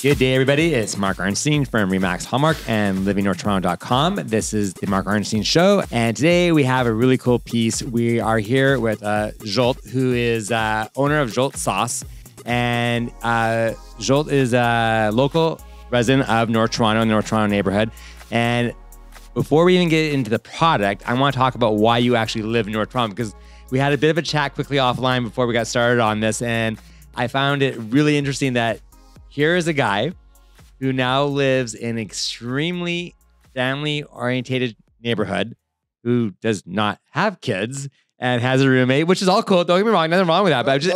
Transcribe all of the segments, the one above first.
Good day, everybody. It's Mark Arnstein from Remax Hallmark and livingnorthtoronto.com. This is the Mark Arnstein Show. And today we have a really cool piece. We are here with Zsolt, who is owner of Zsolt Sauce. And Zsolt is a local resident of North Toronto neighborhood. And before we even get into the product, I want to talk about why you actually live in North Toronto, because we had a bit of a chat quickly offline before we got started on this. And I found it really interesting that here is a guy who now lives in an extremely family-oriented neighborhood who does not have kids and has a roommate, which is all cool. Don't get me wrong, nothing wrong with that. But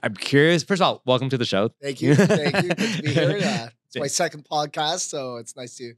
I'm curious. First of all, welcome to the show. Thank you. Thank you. Good to be here. It's my second podcast, so it's nice to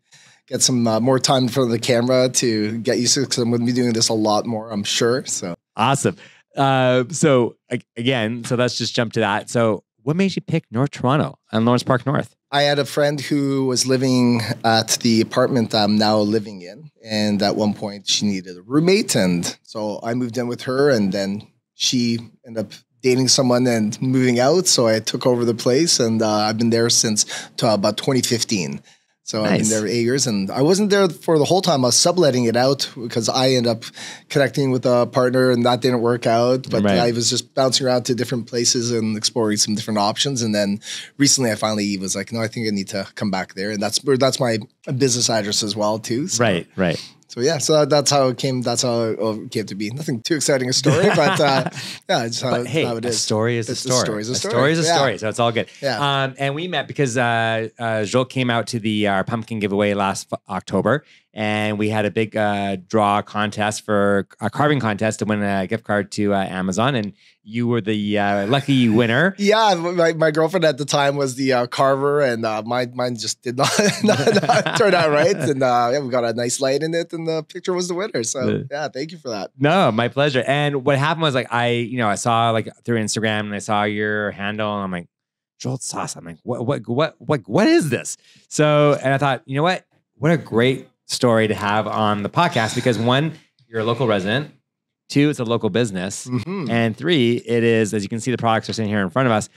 get some more time in front of the camera to get used to it, because I'm going to be doing this a lot more, I'm sure. So awesome. So let's just jump to that. So what made you pick North Toronto and Lawrence Park North? I had a friend who was living at the apartment I'm now living in. And at one point she needed a roommate. And so I moved in with her, and then she ended up dating someone and moving out. So I took over the place, and I've been there since about 2015. So nice. I've been there for 8 years, and I wasn't there for the whole time. I was subletting it out because I ended up connecting with a partner, and that didn't work out. But I was just bouncing around to different places and exploring some different options. And then recently I finally was like, no, I think I need to come back there. And that's my business address as well too. So. Right. So yeah, so that's how it came. That's how it came to be. Nothing too exciting a story, but yeah, it's how it is. A story is a story. A story is a story. So it's all good. Yeah. And we met because Zsolt came out to our pumpkin giveaway last October, and we had a big draw contest for a carving contest to win a gift card to Amazon, and you were the lucky winner. Yeah, my girlfriend at the time was the carver, and mine just did not turn out right. And we got a nice light in it, and the picture was the winner. So yeah, thank you for that. No, my pleasure. And what happened was, like, I saw, like, through Instagram, and I saw your handle, and I'm like, Zsolt Sauce. I'm like, what is this? So, and I thought, you know what a great story to have on the podcast, because one, you're a local resident. Two, it's a local business. Mm-hmm. And three, it is, as you can see, the products are sitting here in front of us.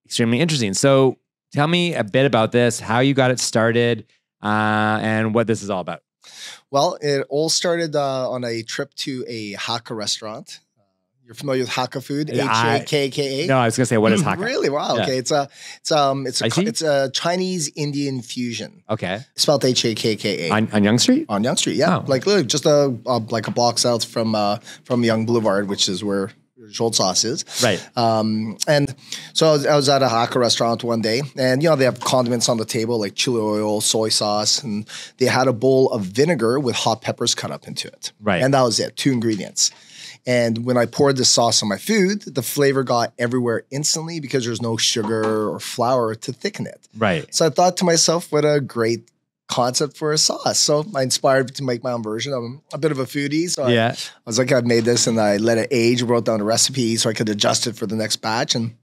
Extremely interesting. So tell me a bit about this, how you got it started, and what this is all about. Well, it all started on a trip to a Hakka restaurant. You're familiar with Hakka food? Hakka? No, I was gonna say, what is Hakka? Really? Wow. Yeah. Okay, it's a Chinese Indian fusion. Okay, spelled Hakka on Yonge Street. On Yonge Street, yeah. Oh. Like literally just a block south from Yonge Boulevard, which is where Zsolt Sauce is. Right. And so I was at a Hakka restaurant one day, and they have condiments on the table like chili oil, soy sauce, and they had a bowl of vinegar with hot peppers cut up into it. Right. And that was it, 2 ingredients. And when I poured the sauce on my food, the flavor got everywhere instantly because there's no sugar or flour to thicken it. Right. So I thought to myself, what a great concept for a sauce. So I inspired to make my own version. I'm a bit of a foodie. So I was like, I've made this, and I let it age, wrote down a recipe so I could adjust it for the next batch. And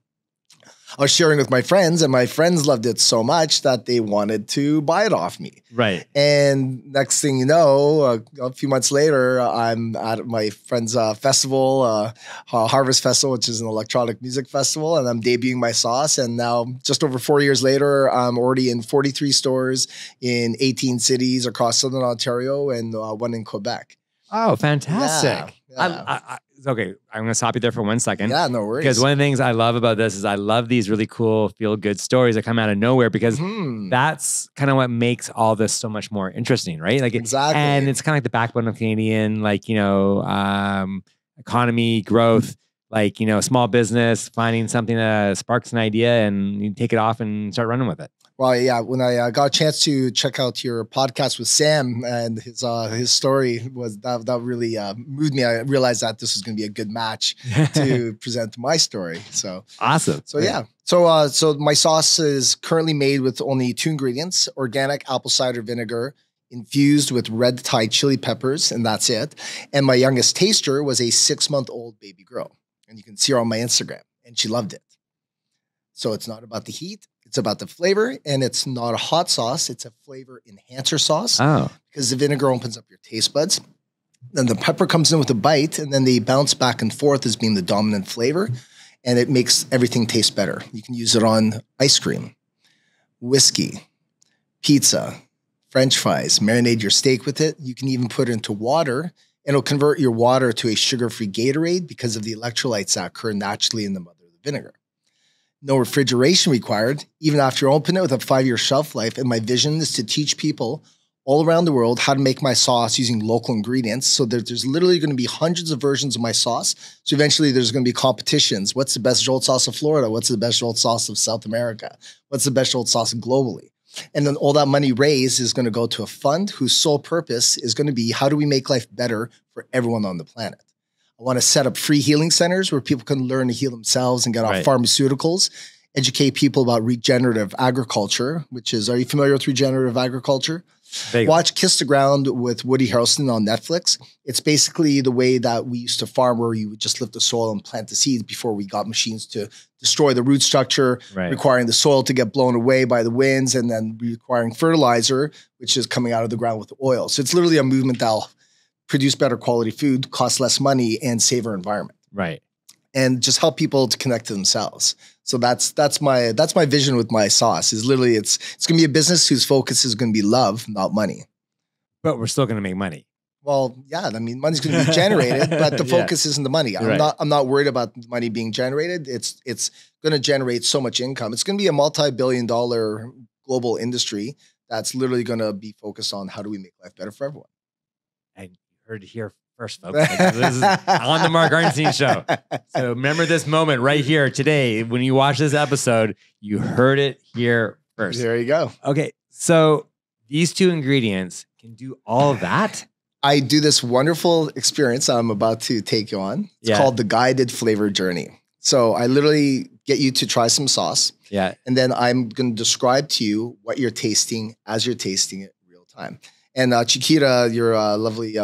I was sharing with my friends, and my friends loved it so much that they wanted to buy it off me. Right. And next thing you know, a few months later, I'm at my friend's festival, Harvest Festival, which is an electronic music festival, and I'm debuting my sauce. And now, just over 4 years later, I'm already in 43 stores in 18 cities across Southern Ontario and one in Quebec. Oh, fantastic. Yeah. Okay, I'm going to stop you there for 1 second. Yeah, no worries. Because one of the things I love about this is I love these really cool feel-good stories that come out of nowhere, because that's kind of what makes all this so much more interesting, right? Like exactly. And it's kind of like the backbone of Canadian, economy, growth, small business, finding something that sparks an idea, and you take it off and start running with it. Well, yeah, when I got a chance to check out your podcast with Sam, and his story was that really moved me. I realized that this was going to be a good match to present my story. So awesome. So yeah. So my sauce is currently made with only 2 ingredients: organic apple cider vinegar infused with red Thai chili peppers, and that's it. And my youngest taster was a 6-month-old baby girl, and you can see her on my Instagram, and she loved it. So it's not about the heat. It's about the flavor, and it's not a hot sauce. It's a flavor enhancer sauce. Oh. Because the vinegar opens up your taste buds. Then the pepper comes in with a bite, and then they bounce back and forth as being the dominant flavor. and it makes everything taste better. You can use it on ice cream, whiskey, pizza, French fries, marinate your steak with it. You can even put it into water, and it'll convert your water to a sugar-free Gatorade because of the electrolytes that occur naturally in the mother of the vinegar. No refrigeration required, even after you open it, with a 5-year shelf life. And my vision is to teach people all around the world how to make my sauce using local ingredients. So there's literally going to be hundreds of versions of my sauce. So eventually there's going to be competitions. What's the best Zsolt sauce of Florida? What's the best Zsolt sauce of South America? What's the best Zsolt sauce globally? And then all that money raised is going to go to a fund whose sole purpose is going to be, how do we make life better for everyone on the planet? I want to set up free healing centers where people can learn to heal themselves and get off pharmaceuticals, educate people about regenerative agriculture, which is, are you familiar with regenerative agriculture? Watch Kiss the Ground with Woody Harrelson on Netflix. It's basically the way that we used to farm, where you would just lift the soil and plant the seeds before we got machines to destroy the root structure, requiring the soil to get blown away by the winds, and then requiring fertilizer, which is coming out of the ground with oil. So it's literally a movement that'll produce better quality food, cost less money, and save our environment. Right. And just help people to connect to themselves. So that's my vision with my sauce. Is literally it's going to be a business whose focus is going to be love, not money. But we're still going to make money. Well, yeah, I mean, money's going to be generated, but the focus isn't the money. I'm not worried about money being generated. It's going to generate so much income. It's going to be a multi-billion-dollar global industry that's literally going to be focused on how do we make life better for everyone. And you heard it here first, folks. This is on the Mark Arnstein Show. So remember this moment right here today. When you watch this episode, you heard it here first. There you go. Okay, so these two ingredients can do all of that? I do this wonderful experience I'm about to take you on. It's called the Guided Flavor Journey. So I literally get you to try some sauce. Yeah. And then I'm going to describe to you what you're tasting as you're tasting it real time. And Chiquita, your lovely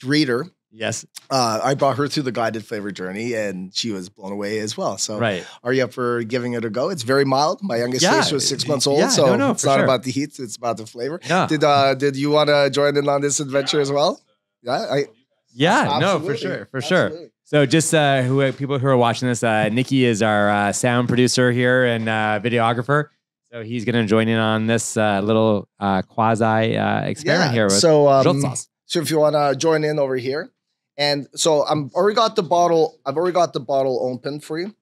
reader. Yes. I brought her through the Guided Flavor Journey, and she was blown away as well. So are you up for giving it a go? It's very mild. My youngest taste was 6 months old. So it's not about the heat. It's about the flavor. Yeah. Did you want to join in on this adventure as well? Yeah. No, for sure. For sure. So just people who are watching this, Nikki is our sound producer here and videographer. So he's going to join in on this little quasi experiment here with Zsolt sauce. So if you want to join in over here. And so I've already got the bottle open for you.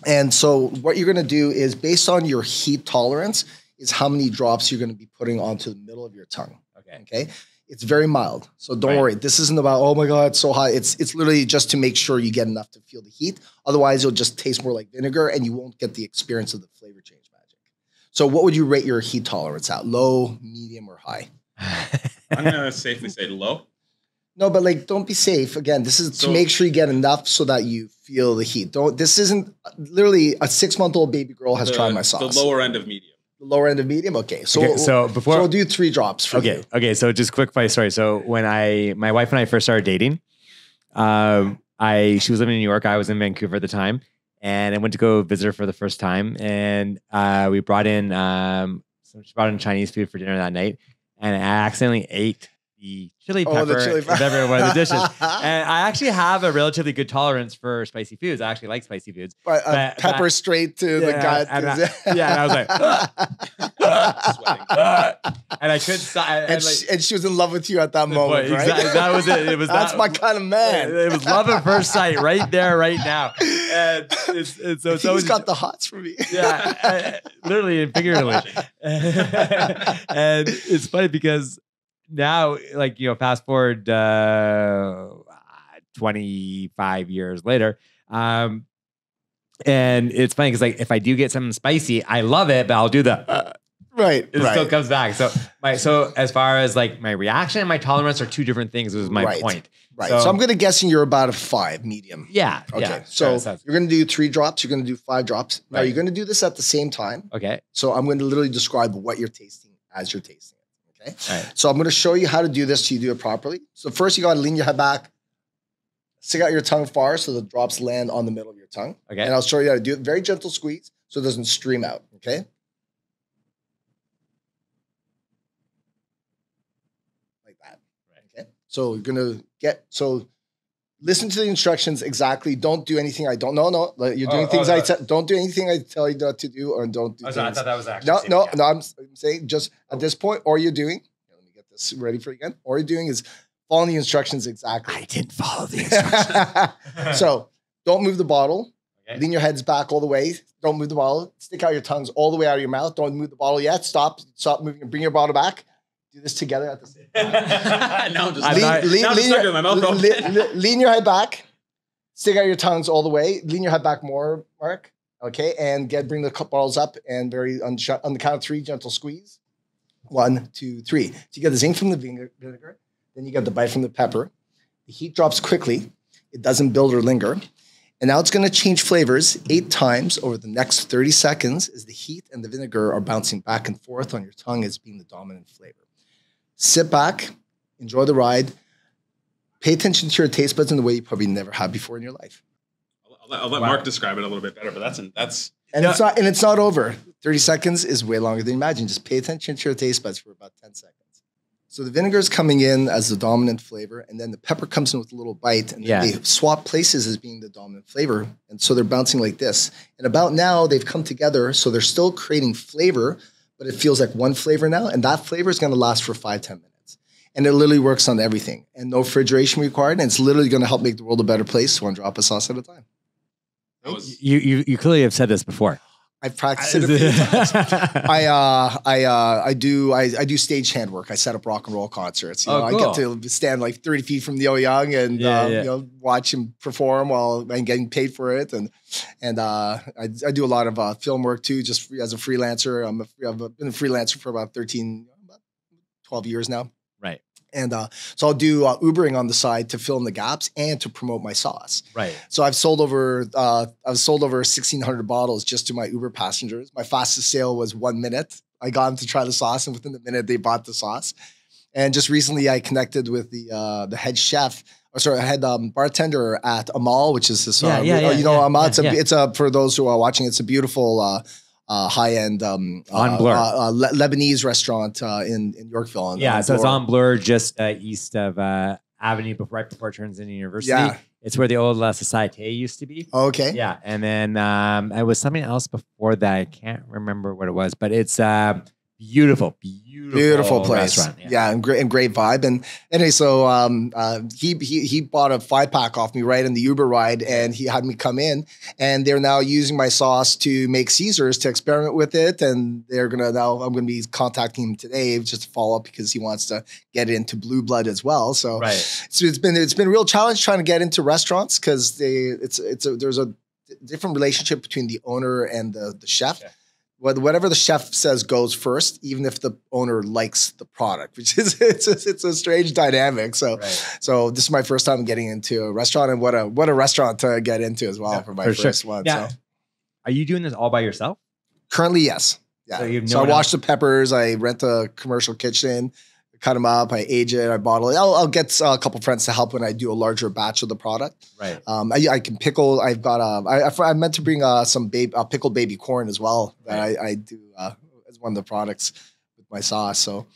And so what you're going to do is, based on your heat tolerance, is how many drops you're going to be putting onto the middle of your tongue. Okay. It's very mild. So don't worry. This isn't about, oh my God, it's so hot. It's literally just to make sure you get enough to feel the heat. Otherwise, it'll just taste more like vinegar and you won't get the experience of the flavor change magic. So what would you rate your heat tolerance at? Low, medium, or high? I'm going to safely say low. No, but like, don't be safe. Again, this is to make sure you get enough so that you feel the heat. This isn't literally a 6-month-old baby girl has tried my sauce. The lower end of medium. The lower end of medium. Okay. So we'll do 3 drops for you. Okay. So just quick story. So when my wife and I first started dating, she was living in New York. I was in Vancouver at the time, and I went to go visit her for the first time. And we brought in, she brought in Chinese food for dinner that night. And I accidentally ate the chili pepper in one of the dishes. And I actually have a relatively good tolerance for spicy foods. I actually like spicy foods. But pepper straight to the gut. And I was like, and I couldn't stop. And she was in love with you at that moment, right? Exactly. That was it. It was that's my kind of man. It was love at first sight right there, right now. And he's got the hots for me. Yeah, literally and figuratively. And it's funny because now, like, fast forward 25 years later, and it's funny because, like, if I do get something spicy, I love it, but I'll do the it still comes back. So as far as like my reaction and my tolerance are two different things. Was my point. Right. So I'm going to guessing you're about a 5 medium. Yeah. Okay. Yeah, so you're going to do 3 drops. You're going to do 5 drops. Now you're going to do this at the same time. Okay. So I'm going to literally describe what you're tasting as you're tasting it. Okay. Right. So I'm going to show you how to do this so you do it properly. So first you got to lean your head back, stick out your tongue far so the drops land on the middle of your tongue. Okay. And I'll show you how to do it. Very gentle squeeze so it doesn't stream out. Okay. Like that. Right. Okay. So you're going to Listen to the instructions exactly. Don't do anything I don't know. No, you're doing things don't do anything I tell you not to do, or don't do things. I thought that was actually no. I'm saying just at this point, all you're doing. Let me get this ready for you again. All you're doing is following the instructions exactly. I didn't follow the instructions. So don't move the bottle. Okay. Lean your heads back all the way. Don't move the bottle. Stick out your tongues all the way out of your mouth. Don't move the bottle yet. Stop moving. Bring your bottle back. Do this together at the same time. Now I'm just stuck with my mouth open. Lean your head back. Stick out your tongues all the way. Lean your head back more, Mark. Okay, and bring the cup bottles up and on the count of 3, gentle squeeze. 1, 2, 3. So you get the zing from the vinegar. Then you get the bite from the pepper. The heat drops quickly. It doesn't build or linger. And now it's going to change flavors 8 times over the next 30 seconds as the heat and the vinegar are bouncing back and forth on your tongue as being the dominant flavor. Sit back, enjoy the ride, pay attention to your taste buds in the way you probably never have before in your life. I'll let Mark describe it a little bit better, but that's it's not over. 30 seconds is way longer than you imagine. Just pay attention to your taste buds for about 10 seconds. So the vinegar is coming in as the dominant flavor, and then the pepper comes in with a little bite, and then they swap places as being the dominant flavor. And so they're bouncing like this. And about now, they've come together, so they're still creating flavor, but it feels like one flavor now, and that flavor is going to last for 5-10 minutes. And it literally works on everything, and no refrigeration required, and it's literally going to help make the world a better place, 1 drop of sauce at a time. You clearly have said this before. I've practiced it a few times. I do stagehand work. I set up rock and roll concerts. Cool. I get to stand like 30 feet from Neil Young and watch him perform while I'm getting paid for it. And I do a lot of film work too, just as a freelancer. I've been a freelancer for about 12 years now. Right. And so I'll do Ubering on the side to fill in the gaps and to promote my sauce. Right. So I've sold over 1,600 bottles just to my Uber passengers. My fastest sale was 1 minute. I got them to try the sauce, and within the minute they bought the sauce. And just recently, I connected with the head chef, head bartender at Amal, which is this. Amal. It's for those who are watching, it's a beautiful. High-end Lebanese restaurant in Yorkville. So it's on Bloor, just east of Avenue, right before it turns into University. Yeah. It's where the old Société used to be. Okay. Yeah, and then it was something else before that. I can't remember what it was, but it's beautiful place. Restaurant. Yeah, and great vibe. And anyway, so he bought a 5-pack off me right in the Uber ride, and he had me come in, and they're now using my sauce to make Caesars to experiment with it. And I'm gonna be contacting him today just to follow up because he wants to get into Blue Blood as well. So it's been a real challenge trying to get into restaurants because there's a different relationship between the owner and the chef. Yeah. Whatever the chef says goes first, even if the owner likes the product, which is it's a strange dynamic. So this is my first time getting into a restaurant, and what a restaurant to get into as well for my first one. Yeah. So. Are you doing this all by yourself? Currently, yes. Yeah. So I wash the peppers. I rent a commercial kitchen. Cut them up, I age it, I bottle it. I'll get a couple friends to help when I do a larger batch of the product. Right. I can pickle. I've got I meant to bring some pickled baby corn as well that I do as one of the products with my sauce. So.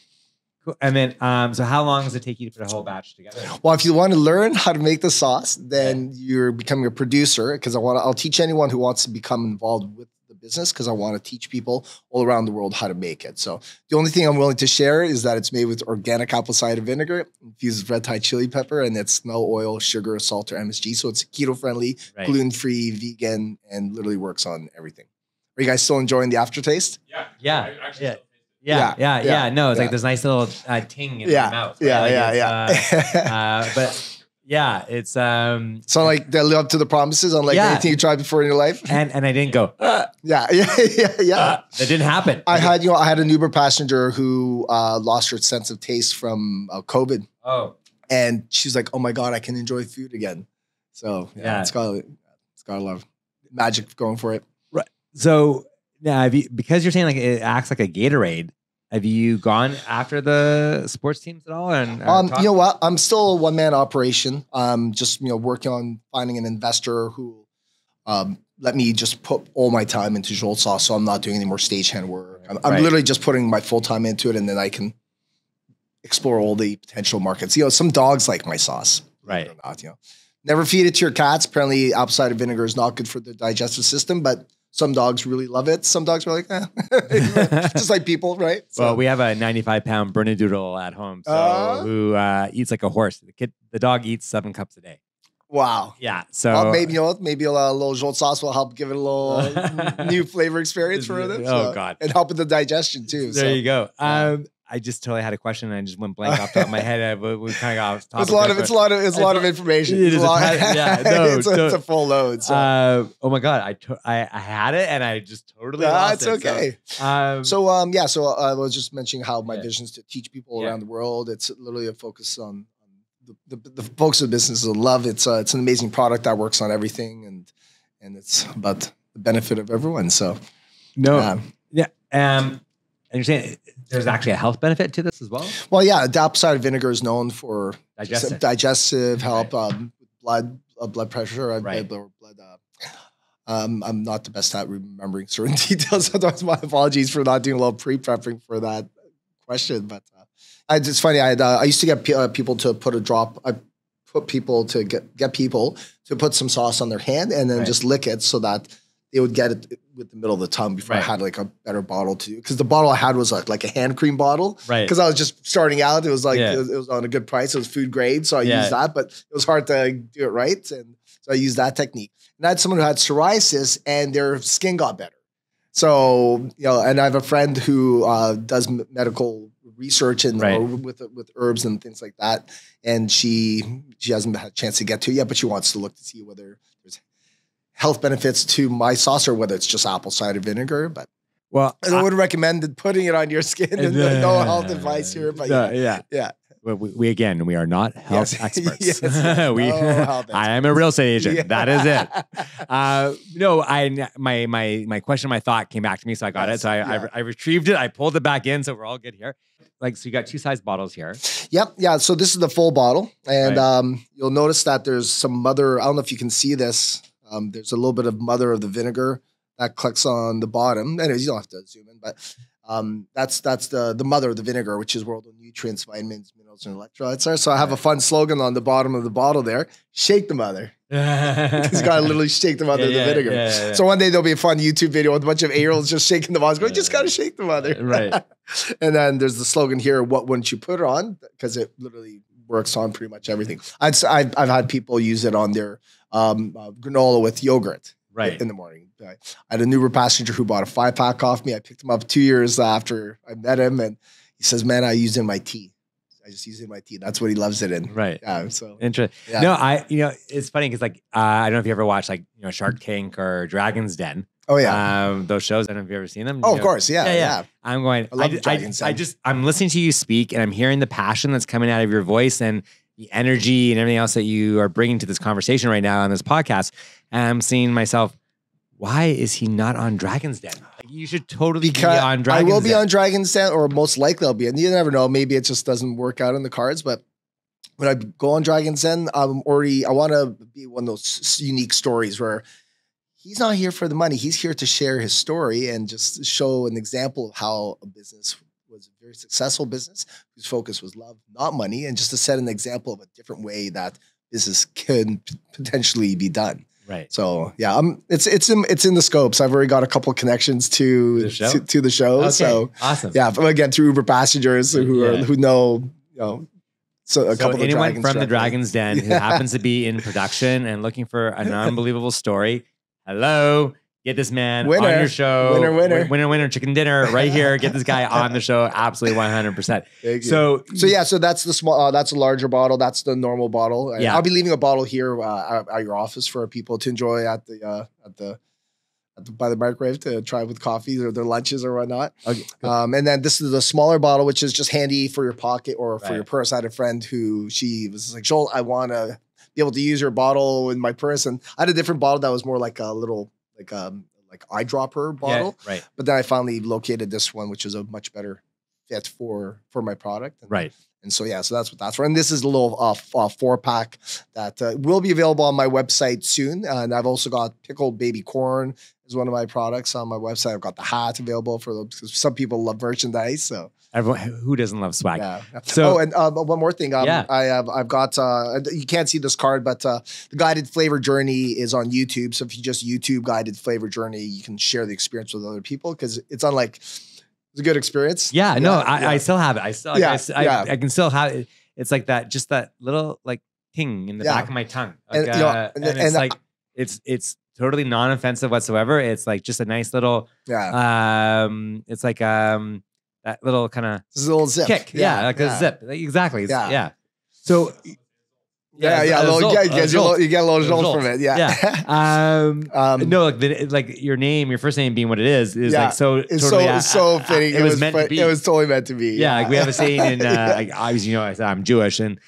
Cool. And then, so how long does it take you to put a whole batch together? Well, if you want to learn how to make the sauce, then you're becoming a producer because I'll teach anyone who wants to become involved with the business because I want to teach people all around the world how to make it. So the only thing I'm willing to share is that it's made with organic apple cider vinegar, infused with red Thai chili pepper, and it's no oil, sugar, salt, or MSG. So it's keto friendly, gluten-free, vegan, and literally works on everything. Are you guys still enjoying the aftertaste? Yeah. No, it's like this nice little ting in your mouth. But yeah, it's so like they live up to the promises unlike anything you tried before in your life. And I didn't go. That didn't happen. I had an Uber passenger who lost her sense of taste from COVID. Oh, and she's like, "Oh my God, I can enjoy food again." So it's got a lot of magic going for it. Right. So now, because you're saying like it acts like a Gatorade, have you gone after the sports teams at all? And you know what? I'm still a one-man operation. Just working on finding an investor who let me just put all my time into Zsolt Sauce, so I'm not doing any more stagehand work. I'm literally just putting my full time into it, and then I can explore all the potential markets. Some dogs like my sauce, right? Or not, Never feed it to your cats. Apparently, apple cider vinegar is not good for the digestive system, but some dogs really love it. Some dogs are like, just like people, right? So. Well, we have a 95-pound Bernedoodle at home, who eats like a horse. The dog eats 7 cups a day. Wow. Yeah. So maybe a little Zsolt sauce will help give it a little new flavor experience for them. Oh God. And help with the digestion too. There you go. I just totally had a question and I just went blank off the top of my head. We kind of got off topic. It's a lot of information. It is it's a full load. So. Oh my God. I had it and I just totally lost it. It's okay. So I was just mentioning how my vision is to teach people around the world. It's literally a focus on the focus of the business is love. It's an amazing product that works on everything and it's about the benefit of everyone. So and you're saying there's actually a health benefit to this as well? Well, yeah, apple cider vinegar is known for digestive help, blood pressure, I'm not the best at remembering certain details. Sometimes my apologies for not doing a little pre-prepping for that question, but it's funny. I used to get people to put a drop. I put people to get people to put some sauce on their hand and then just lick it so that they would get it with the middle of the tongue before I had like a better bottle to, because the bottle I had was like a hand cream bottle. Right. Because I was just starting out. It was like, it was on a good price. It was food grade. So I used that, but it was hard to do it right. And so I used that technique. And I had someone who had psoriasis and their skin got better. So, and I have a friend who does medical research and with herbs and things like that. And she hasn't had a chance to get to it yet, but she wants to look to see whether there's health benefits to my sauce or whether it's just apple cider vinegar. But I would recommend putting it on your skin. And no health advice here, but yeah. Well, we are not health experts. I am a real estate agent. Yeah. That is it. My question, my thought came back to me, so I got it. So I retrieved it. I pulled it back in, so we're all good here. So you got 2 size bottles here. Yep. Yeah. So this is the full bottle, and you'll notice that there's some mother. I don't know if you can see this. There's a little bit of mother of the vinegar that collects on the bottom. Anyways, you don't have to zoom in, but that's the mother of the vinegar, which is where all the nutrients, vitamins, minerals, and electrolytes are. So I have a fun slogan on the bottom of the bottle there: "Shake the mother." Because you gotta literally shake the mother of the vinegar. Yeah. So one day there'll be a fun YouTube video with a bunch of 8-year-olds just shaking the mother. Going, just gotta shake the mother. Right. And then there's the slogan here: "What wouldn't you put it on?" Because it literally works on pretty much everything. I've had people use it on their granola with yogurt. In the morning. I had a newer passenger who bought a 5-pack off me. I picked him up 2 years after I met him, and he says, "Man, I use it in my tea. I just use it in my tea." That's what he loves it in. Right. Yeah. So interesting. Yeah. No, it's funny because I don't know if you ever watched Shark Tank or Dragon's Den. Oh yeah. Those shows. I don't know if you've ever seen them. Oh, of course. Yeah. I'm going. I'm listening to you speak, and I'm hearing the passion that's coming out of your voice and the energy and everything else that you are bringing to this conversation right now on this podcast. And I'm seeing myself, why is he not on Dragon's Den? You should totally be on Dragon's Den. I will be on Dragon's Den, or most likely I'll be. And you never know. Maybe it just doesn't work out in the cards. But when I go on Dragon's Den, I want to be one of those unique stories where he's not here for the money. He's here to share his story and just show an example of how a business was a very successful business whose focus was love, not money, and just to set an example of a different way that business can potentially be done. Right. So yeah, it's in the scopes. I've already got a couple of connections to the show. Okay. So awesome. Yeah, again through Uber passengers who know. So a couple anyone from the Dragon's Den who happens to be in production and looking for an unbelievable story. Hello. Get this man on your show. Winner, chicken dinner right here. Get this guy on the show. Absolutely 100%. So that's the small, that's a larger bottle. That's the normal bottle. Yeah. I'll be leaving a bottle here at your office for people to enjoy by the microwave to try with coffee or their lunches or whatnot. Okay, and then this is the smaller bottle, which is just handy for your pocket or for your purse. I had a friend who she was like, "Zsolt, I want to be able to use your bottle in my purse." And I had a different bottle that was more like a little, like eyedropper bottle. Yeah, right. But then I finally located this one, which is a much better fit for my product. Right. And so, yeah, so that's what that's for. And this is a little 4-pack that will be available on my website soon. And I've also got pickled baby corn is one of my products on my website. I've got the hat available for those because some people love merchandise. So everyone who doesn't love swag. Yeah. So, and one more thing. I've got, you can't see this card, but the guided flavor journey is on YouTube. So if you just YouTube guided flavor journey, you can share the experience with other people because it's unlike, it's a good experience. Yeah, no, I still have it. I still, I can still have it. It's like that, just that little like ting in the back of my tongue. Like, and it's like, it's totally non-offensive whatsoever. It's like just a nice little, it's like, that little kind of little zip kick. Yeah, like a zip. Like, exactly. Yeah. So, you get a little Zsolt from it. Yeah. No, like your name, your first name being what it is like so. It's totally, so fitting. It was meant to be. It was totally meant to be. Yeah, like we have a saying in, obviously, I said I'm Jewish, and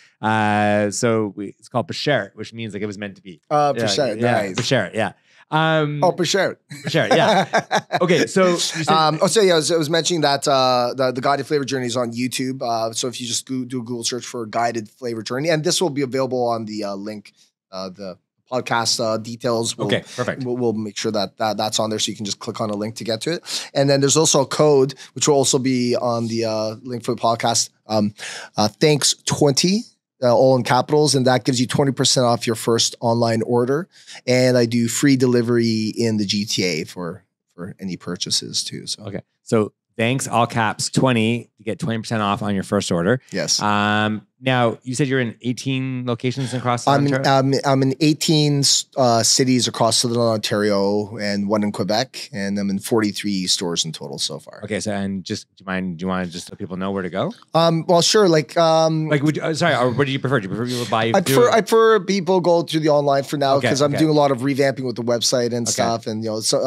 so it's called bashert, which means like it was meant to be. Bashert, nice. Bashert, yeah. Bashert. Bashert, yeah. Okay, so you said, I was mentioning that the guided flavor journey is on YouTube. So if you just do a Google search for guided flavor journey, and this will be available on the link, the podcast details. Okay, perfect. We'll make sure that's on there, so you can just click on a link to get to it. And then there's also a code which will also be on the link for the podcast. Thanks 20. All in capitals, and that gives you 20% off your first online order. And I do free delivery in the GTA for any purchases too. So okay, so thanks, all caps 20 to get 20% off on your first order. Yes. Now you said you're in 18 locations across Ontario? I'm in 18 cities across Southern Ontario and 1 in Quebec, and I'm in 43 stores in total so far. Okay, so and just do you want to just let people know where to go? Well, sure. Like would you, sorry, or what do you prefer? Do you prefer people buy? I prefer people go through the online for now because I'm doing a lot of revamping with the website and stuff, and so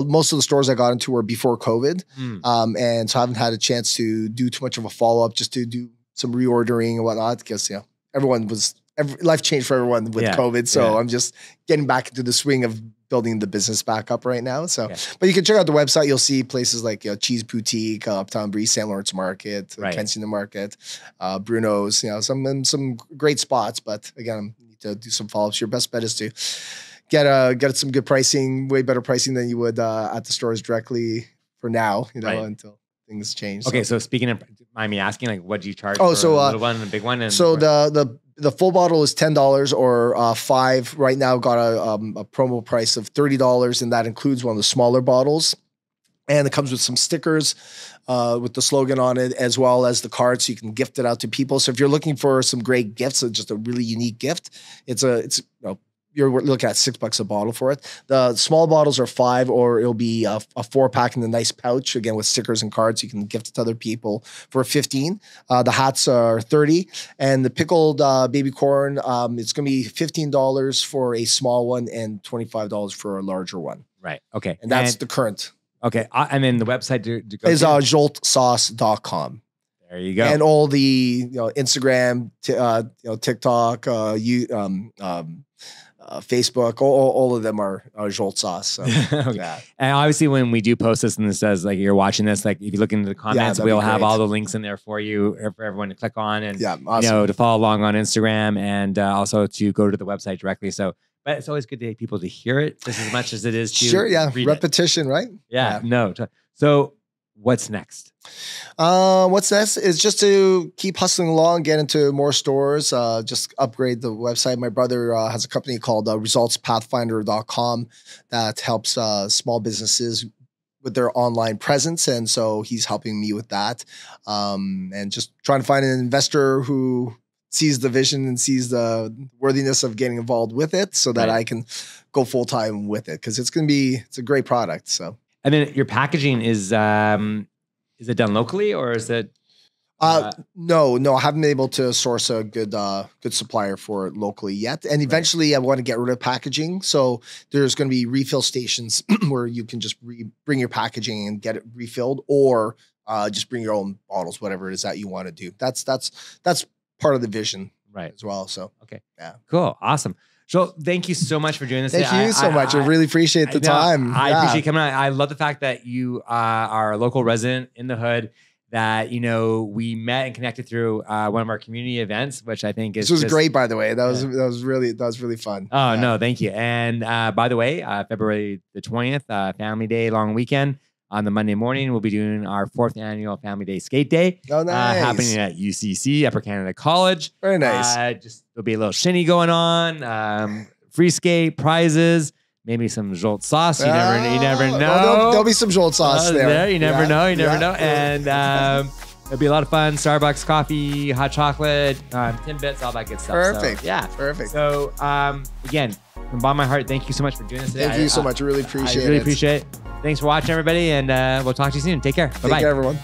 most of the stores I got into were before COVID, and so I haven't had a chance to do too much of a follow up, just to do some reordering and whatnot, because life changed for everyone with COVID. So I'm just getting back into the swing of building the business back up right now. So, but you can check out the website. You'll see places like Cheese Boutique, Uptown Breeze, St. Lawrence Market, Kensington Market, Bruno's. Some great spots. But again, I need to do some follow ups. Your best bet is to get some good pricing, way better pricing than you would at the stores directly for now. Until things change. Okay, so speaking of, mind me asking, like, what do you charge for a little one and a big one? And so the full bottle is $10 or $5. Right now, got a promo price of $30, and that includes one of the smaller bottles. And it comes with some stickers with the slogan on it, as well as the card, so you can gift it out to people. So if you're looking for some great gifts, just a really unique gift, you're looking at $6 a bottle for it. The small bottles are $5, or it'll be a 4-pack in a nice pouch, again, with stickers and cards. You can gift it to other people for $15. The hats are $30. And the pickled baby corn, it's going to be $15 for a small one and $25 for a larger one. Right. Okay. And that's the current. Okay. And then the website to go is zsoltsauce.com. There you go. And all the Instagram, TikTok, Facebook, all of them are Zsolt Sauce. So, okay. And obviously, when we do post this and this says like you're watching this, like if you look into the comments, we'll have all the links in there for you, for everyone to click on, and to follow along on Instagram, and also to go to the website directly. So, but it's always good to people to hear it just as much as it is to read repetition, right? Yeah. No. So what's next? What's next is just to keep hustling along, get into more stores, just upgrade the website. My brother has a company called resultspathfinder.com that helps small businesses with their online presence. And so he's helping me with that. And just trying to find an investor who sees the vision and sees the worthiness of getting involved with it, so that I can go full time with it. Cause it's a great product. So. And then your packaging is it done locally, or is it? No, I haven't been able to source a good supplier for it locally yet. And eventually I want to get rid of packaging. So there's going to be refill stations where you can just bring your packaging and get it refilled, or just bring your own bottles, whatever it is that you want to do. That's part of the vision as well. So, okay. Yeah. Cool. Awesome. So thank you so much for doing this. Thank you so much. I really appreciate the time. I appreciate coming on. I love the fact that you are a local resident in the hood, that, you know, we met and connected through one of our community events, which I think is this was great, by the way. That was really fun. Oh, no, thank you. And by the way, February the 20th, Family Day long weekend. On the Monday morning, we'll be doing our 4th annual Family Day Skate Day. Oh, nice. Happening at UCC, Upper Canada College. Very nice. There'll be a little shinny going on, free skate, prizes, maybe some Zsolt sauce. You never know. Well, there'll be some Zsolt sauce there. You never know. You never know. And it'll be a lot of fun. Starbucks coffee, hot chocolate, Timbits, all that good stuff. Perfect. So, yeah. Perfect. So again, from the bottom of my heart, thank you so much for doing this today. Thank you so much. I really appreciate it. I really appreciate it. Thanks for watching, everybody, and we'll talk to you soon. Take care. Bye-bye. Take care, everyone.